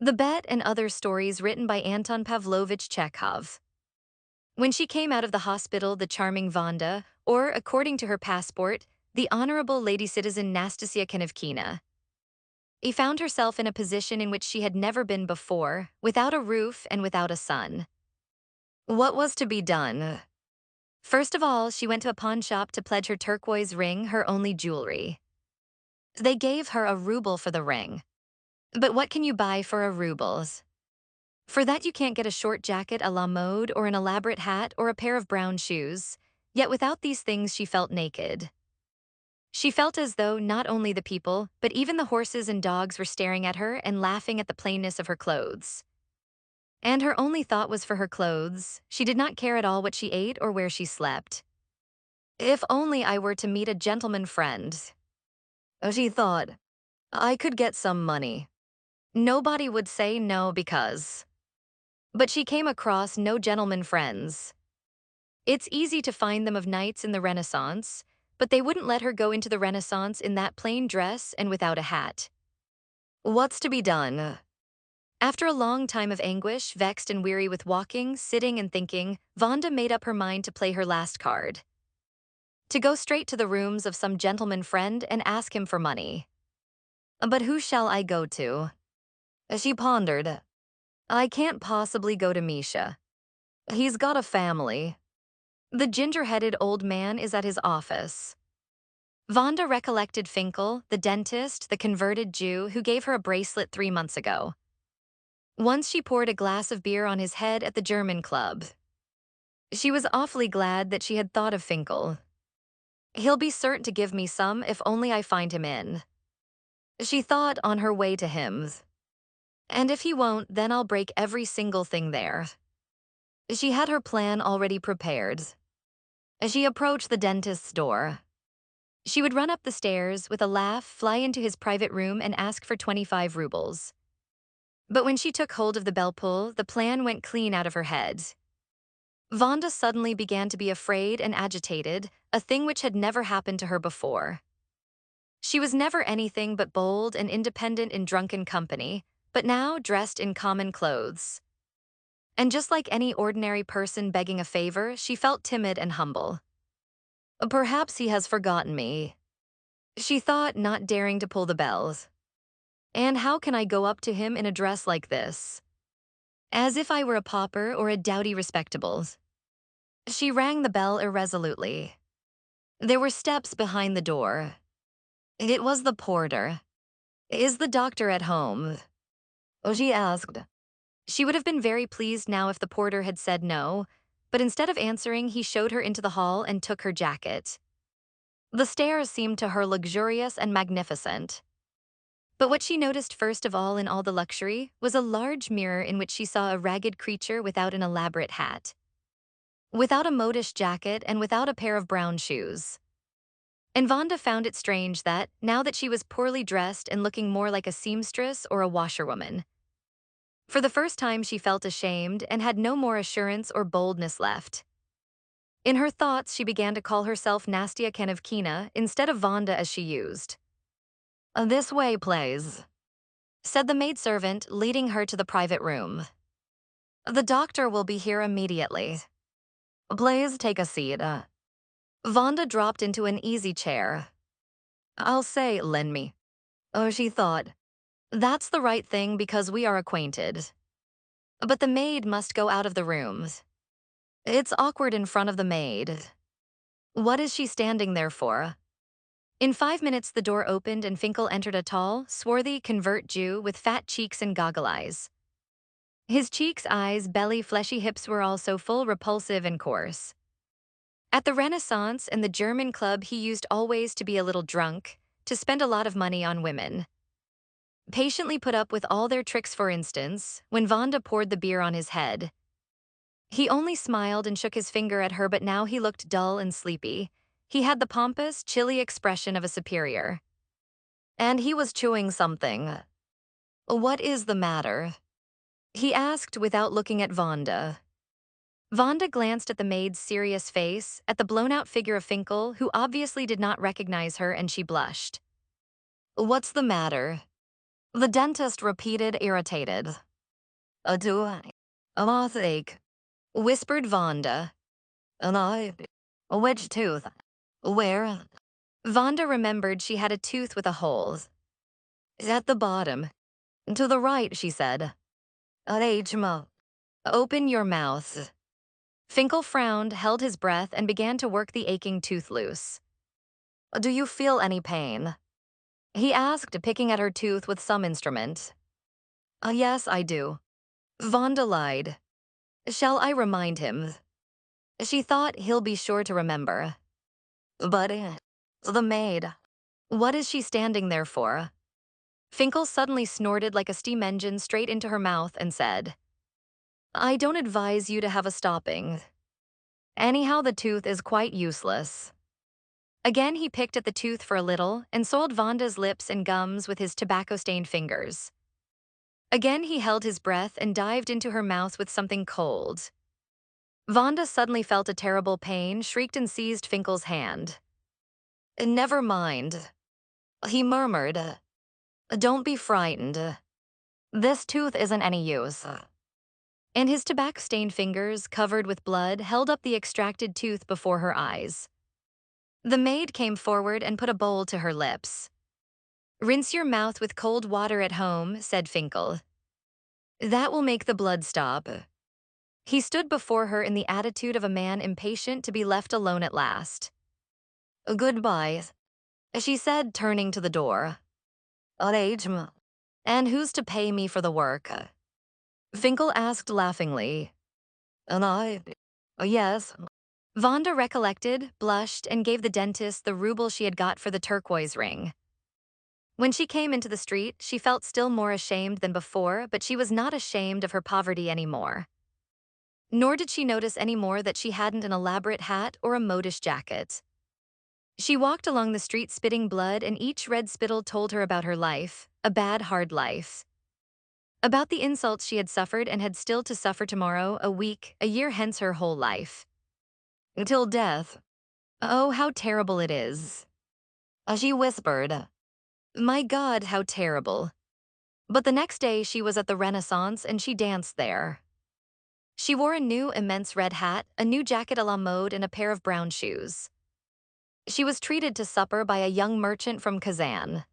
The Bet and Other Stories written by Anton Pavlovich Chekhov. When she came out of the hospital, the charming Vanda, or, according to her passport, the Honorable Lady Citizen Nastasia Kenevkina, found herself in a position in which she had never been before, without a roof and without a son. What was to be done? First of all, she went to a pawn shop to pledge her turquoise ring, her only jewelry. They gave her a ruble for the ring. But what can you buy for a rubles? For that you can't get a short jacket a la mode or an elaborate hat or a pair of brown shoes. Yet without these things she felt naked. She felt as though not only the people, but even the horses and dogs were staring at her and laughing at the plainness of her clothes. And her only thought was for her clothes. She did not care at all what she ate or where she slept. If only I were to meet a gentleman friend. She thought, I could get some money. Nobody would say no because. But she came across no gentleman friends. It's easy to find them of nights in the Renaissance, but they wouldn't let her go into the Renaissance in that plain dress and without a hat. What's to be done? After a long time of anguish, vexed and weary with walking, sitting, and thinking, Vanda made up her mind to play her last card. To go straight to the rooms of some gentleman friend and ask him for money. But who shall I go to? She pondered. I can't possibly go to Misha. He's got a family. The ginger-headed old man is at his office. Vanda recollected Finkel, the dentist, the converted Jew who gave her a bracelet 3 months ago. Once she poured a glass of beer on his head at the German club. She was awfully glad that she had thought of Finkel. He'll be certain to give me some if only I find him in. She thought on her way to him. And if he won't, then I'll break every single thing there. She had her plan already prepared. As she approached the dentist's door, she would run up the stairs with a laugh, fly into his private room and ask for 25 rubles. But when she took hold of the bell pull, the plan went clean out of her head. Vanda suddenly began to be afraid and agitated, a thing which had never happened to her before. She was never anything but bold and independent in drunken company, but now dressed in common clothes. And just like any ordinary person begging a favor, she felt timid and humble. Perhaps he has forgotten me, she thought, not daring to pull the bells. And how can I go up to him in a dress like this? As if I were a pauper or a dowdy respectable. She rang the bell irresolutely. There were steps behind the door. It was the porter. Is the doctor at home? She asked. She would have been very pleased now if the porter had said no, but instead of answering, he showed her into the hall and took her jacket. The stairs seemed to her luxurious and magnificent. But what she noticed first of all in all the luxury was a large mirror in which she saw a ragged creature without an elaborate hat, without a modish jacket, and without a pair of brown shoes. And Vanda found it strange that, now that she was poorly dressed and looking more like a seamstress or a washerwoman, for the first time she felt ashamed and had no more assurance or boldness left. In her thoughts, she began to call herself Nastasia Kenevkina instead of Vanda as she used. This way, please, said the maidservant, leading her to the private room. The doctor will be here immediately. Please take a seat. Vanda dropped into an easy chair. I'll say, lend me. She thought. That's the right thing because we are acquainted. But the maid must go out of the room. It's awkward in front of the maid. What is she standing there for? In 5 minutes, the door opened and Finkel entered, a tall, swarthy convert Jew with fat cheeks and goggle eyes. His cheeks, eyes, belly, fleshy hips were all so full, repulsive, and coarse. At the Renaissance and the German club, he used always to be a little drunk, to spend a lot of money on women. Patiently put up with all their tricks. For instance, when Vanda poured the beer on his head, he only smiled and shook his finger at her, but now he looked dull and sleepy. He had the pompous, chilly expression of a superior. And he was chewing something. What is the matter? He asked without looking at Vanda. Vanda glanced at the maid's serious face, at the blown-out figure of Finkel, who obviously did not recognize her, and she blushed. What's the matter? The dentist repeated, irritated. A toothache, whispered Vanda. An eye, which tooth? Where? Vanda remembered she had a tooth with a hole. At the bottom. To the right, she said. Open your mouth. Finkel frowned, held his breath, and began to work the aching tooth loose. Do you feel any pain? He asked, picking at her tooth with some instrument. Yes, I do. Vanda lied. Shall I remind him? She thought he'll be sure to remember. But the maid. What is she standing there for? Finkel suddenly snorted like a steam engine straight into her mouth and said, I don't advise you to have a stopping. Anyhow, the tooth is quite useless. Again, he picked at the tooth for a little and soiled Vanda's lips and gums with his tobacco-stained fingers. Again, he held his breath and dived into her mouth with something cold. Vanda suddenly felt a terrible pain, shrieked and seized Finkel's hand. Never mind, he murmured. Don't be frightened. This tooth isn't any use. And his tobacco-stained fingers, covered with blood, held up the extracted tooth before her eyes. The maid came forward and put a bowl to her lips. Rinse your mouth with cold water at home, said Finkel. That will make the blood stop. He stood before her in the attitude of a man impatient to be left alone at last. Goodbye, she said, turning to the door. And who's to pay me for the work? Finkel asked laughingly. Yes. Vanda recollected, blushed, and gave the dentist the ruble she had got for the turquoise ring. When she came into the street, she felt still more ashamed than before, but she was not ashamed of her poverty anymore. Nor did she notice any more that she hadn't an elaborate hat or a modish jacket. She walked along the street spitting blood, and each red spittle told her about her life, a bad, hard life. About the insults she had suffered and had still to suffer tomorrow, a week, a year hence, her whole life. Till death. Oh, how terrible it is. She whispered. My God, how terrible. But the next day she was at the Renaissance and she danced there. She wore a new immense red hat, a new jacket a la mode, and a pair of brown shoes. She was treated to supper by a young merchant from Kazan.